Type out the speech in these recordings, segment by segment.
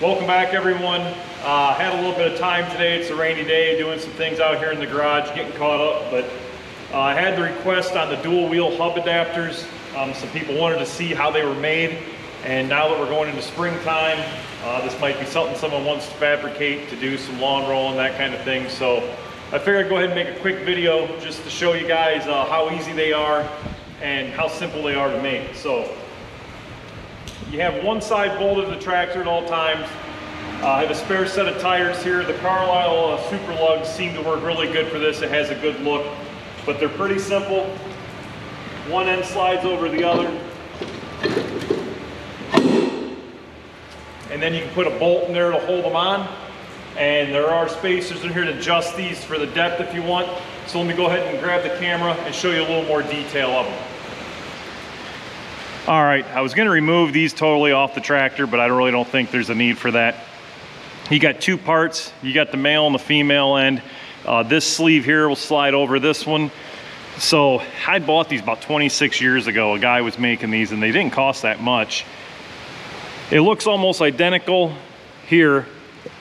Welcome back, everyone. Had a little bit of time today. It's a rainy day, doing some things out here in the garage, getting caught up, but I had the request on the dual wheel hub adapters. Some people wanted to see how they were made, and now that we're going into springtime, this might be something someone wants to fabricate to do some lawn rolling, that kind of thing. So I figured I'd go ahead and make a quick video just to show you guys how easy they are and how simple they are to make. So you have one side bolted to the tractor at all times. I have a spare set of tires here. The Carlisle Super Lugs seem to work really good for this. It has a good look, but they're pretty simple. One end slides over the other. And then you can put a bolt in there to hold them on. And there are spacers in here to adjust these for the depth if you want. So let me go ahead and grab the camera and show you a little more detail of them. All right, I was gonna remove these totally off the tractor, but I really don't think there's a need for that. You got two parts. You got the male and the female end. This sleeve here will slide over this one. So I bought these about 26 years ago. A guy was making these and they didn't cost that much. It looks almost identical here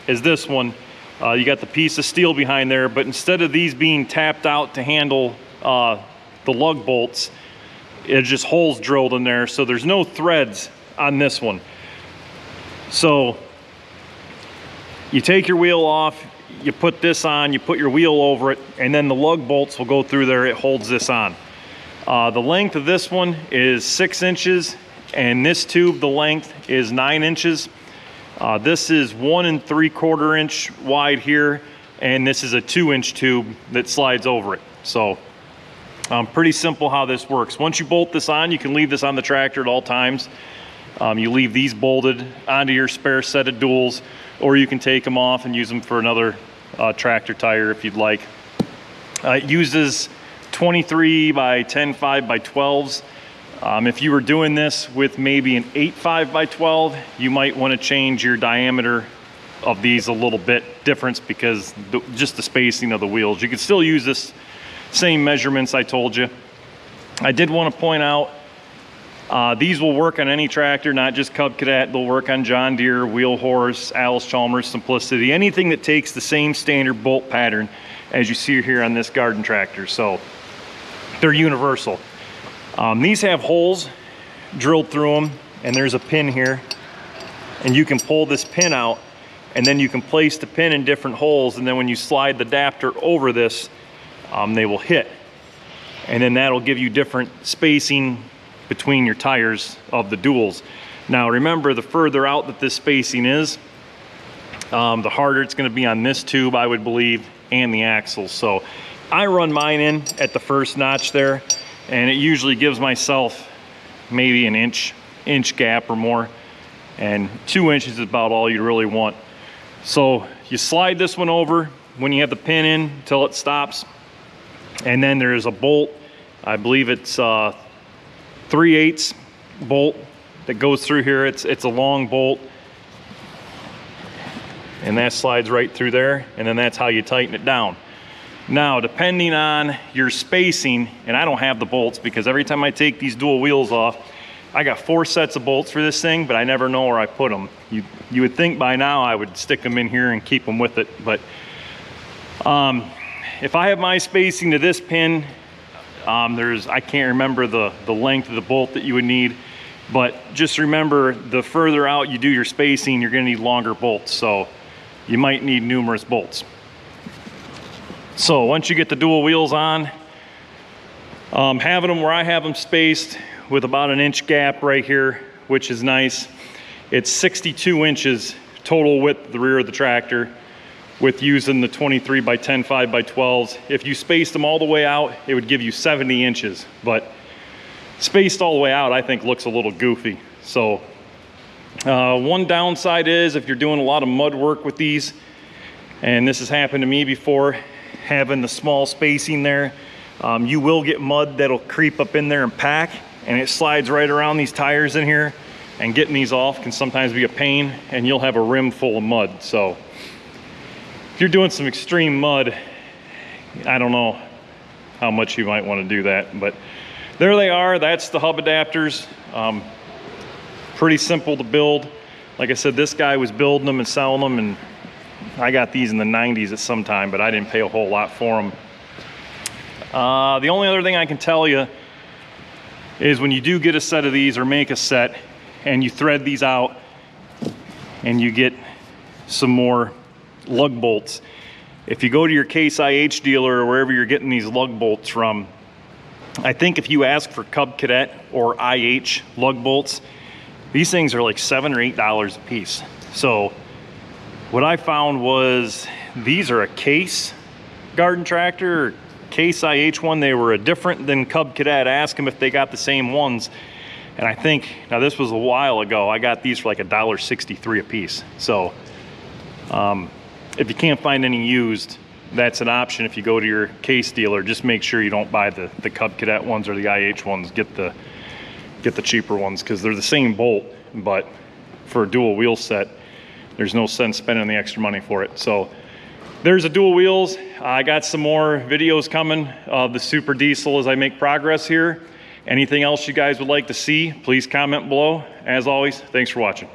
as this one. You got the piece of steel behind there, but instead of these being tapped out to handle the lug bolts, it's just holes drilled in there, so there's no threads on this one. So you take your wheel off, you put this on, you put your wheel over it, and then the lug bolts will go through there. It holds this on. The length of this one is 6 inches, and this tube, the length is 9 inches. This is 1 3/4 inch wide here, and this is a 2-inch tube that slides over it. So pretty simple how this works. Once you bolt this on, you can leave this on the tractor at all times. You leave these bolted onto your spare set of duals, or you can take them off and use them for another tractor tire if you'd like. It uses 23 by 10 5x12s. If you were doing this with maybe an 8 5x12, you might want to change your diameter of these a little bit difference because just the spacing of the wheels. You could still use this same measurements I told you. I did want to point out these will work on any tractor, not just Cub Cadet. They'll work on John Deere, Wheel Horse, Alice Chalmers, Simplicity, anything that takes the same standard bolt pattern as you see here on this garden tractor. So they're universal. These have holes drilled through them, and there's a pin here, and you can pull this pin out, and then you can place the pin in different holes, and then when you slide the adapter over this, they will hit, and then that'll give you different spacing between your tires of the duals. Now remember, the further out that this spacing is, the harder it's going to be on this tube, I would believe, and the axles. So I run mine in at the first notch there, and it usually gives myself maybe an inch gap or more, and 2 inches is about all you really want. So you slide this one over when you have the pin in until it stops. And then there's a bolt, I believe it's 3/8 bolt that goes through here. It's a long bolt, and that slides right through there, and then that's how you tighten it down. Now, depending on your spacing, and I don't have the bolts because every time I take these dual wheels off, I got 4 sets of bolts for this thing, but I never know where I put them. You would think by now I would stick them in here and keep them with it, but if I have my spacing to this pin, I can't remember the length of the bolt that you would need, but just remember, the further out you do your spacing, you're gonna need longer bolts, so you might need numerous bolts. So once you get the dual wheels on, having them where I have them spaced with about an inch gap right here, which is nice. It's 62 inches total width of the rear of the tractor, with using the 23 by 10 5x12s. If you spaced them all the way out, it would give you 70 inches, but spaced all the way out, I think looks a little goofy. So one downside is if you're doing a lot of mud work with these, and this has happened to me before, having the small spacing there, you will get mud that'll creep up in there and pack, and it slides right around these tires in here, and getting these off can sometimes be a pain, and you'll have a rim full of mud. So if you're doing some extreme mud, I don't know how much you might want to do that, but there they are. That's the hub adapters. Pretty simple to build. Like I said, this guy was building them and selling them, and I got these in the 90s at some time, but I didn't pay a whole lot for them. The only other thing I can tell you is when you do get a set of these or make a set and you thread these out and you get some more lug bolts, if you go to your Case IH dealer or wherever you're getting these lug bolts from, I think if you ask for Cub Cadet or IH lug bolts, these things are like $7 or $8 a piece. So what I found was these are a Case garden tractor, or Case IH one. They were a different than Cub Cadet. Ask them if they got the same ones. And I think, now this was a while ago, I got these for like $1.63 a piece. So if you can't find any used, that's an option. If you go to your Case dealer, just make sure you don't buy the Cub Cadet ones or the IH ones. Get the cheaper ones, because they're the same bolt, but for a dual wheel set, there's no sense spending the extra money for it. So there's the dual wheels. I got some more videos coming of the Super Diesel as I make progress here. Anything else you guys would like to see, please comment below. As always, thanks for watching.